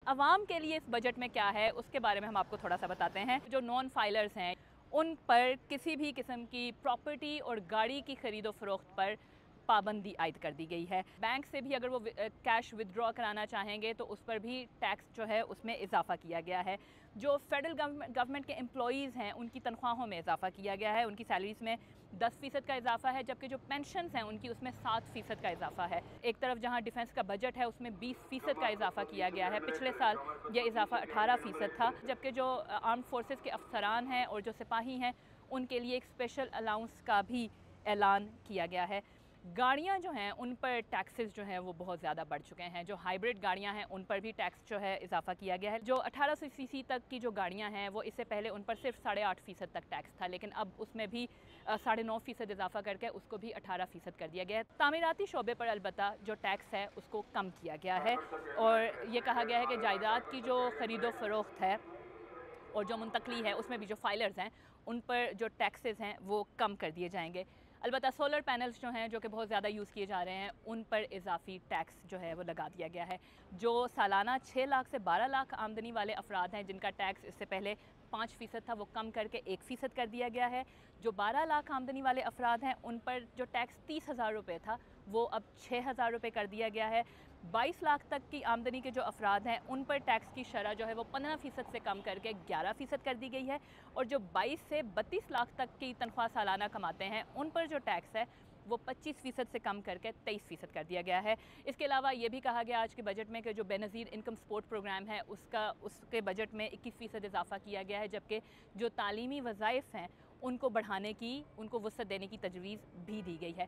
आवाम के लिए इस बजट में क्या है उसके बारे में हम आपको थोड़ा सा बताते हैं। जो नॉन फाइलर्स हैं उन पर किसी भी किस्म की प्रॉपर्टी और गाड़ी की ख़रीदो फरोख्त पर पाबंदी आयद कर दी गई है। बैंक से भी अगर वो कैश विदड्रॉ कराना चाहेंगे तो उस पर भी टैक्स जो है उसमें इजाफा किया गया है। जो फेडरल गवर्नमेंट के एम्प्लॉयज़ हैं उनकी तनख्वाहों में इजाफा किया गया है, उनकी सैलरीज़ में 10% का इजाफा है, जबकि जो पेंशन्स हैं उनकी उसमें 7% का इजाफा है। एक तरफ जहां डिफेंस का बजट है उसमें 20% का इजाफा किया गया है। पिछले साल ये इजाफा 18% था, जबकि जो आर्म्ड फोर्सेस के अफसरान हैं और जो सिपाही हैं उनके लिए एक स्पेशल अलाउंस का भी ऐलान किया गया है। गाड़ियाँ जो हैं उन पर टैक्सेस जो हैं वो बहुत ज़्यादा बढ़ चुके हैं। जो हाइब्रिड गाड़ियाँ हैं उन पर भी टैक्स जो है इजाफा किया गया है। जो 1800 सीसी तक की जो गाड़ियाँ हैं वो इससे पहले उन पर सिर्फ 8.5% तक टैक्स था, लेकिन अब उसमें भी 9.5% इजाफा करके उसको भी 18% कर दिया गया है। तामीराती शोबे पर अलबत्ता जो टैक्स है उसको कम किया गया है और ये कहा गया है कि जायदाद की जो ख़रीदो फरोख्त है और जो मुंतकली है उसमें भी जो फाइलर्स हैं उन पर जो टैक्सेस हैं वो कम कर दिए जाएंगे। अलबत्ता सोलर पैनल्स जो हैं जो कि बहुत ज़्यादा यूज़ किए जा रहे हैं उन पर इजाफी टैक्स जो है वो लगा दिया गया है। जो सालाना 6 लाख से 12 लाख आमदनी वाले अफराद हैं जिनका टैक्स इससे पहले 5% था वो कम करके 1% कर दिया गया है। जो 12 लाख आमदनी वाले अफराद हैं उन पर जो टैक्स 30,000 रुपये था वो अब 6,000 रुपये कर दिया गया है। 22 लाख तक की आमदनी के जो अफराद हैं उन पर टैक्स की शरह जो है वो 15% से कम करके 11% कर दी गई है और जो 22 से 32 लाख तक की तनख्वाह सालाना कमाते हैं उन पर जो टैक्स है वो 25% से कम करके 23% कर दिया गया है। इसके अलावा ये भी कहा गया आज के बजट में कि जो बेनज़ीर इनकम सपोर्ट प्रोग्राम है उसके बजट में 21% इजाफा किया गया है, जबकि जो तालीमी वज़ाइफ हैं उनको बढ़ाने की, उनको वसअत देने की तजवीज़ भी दी गई है।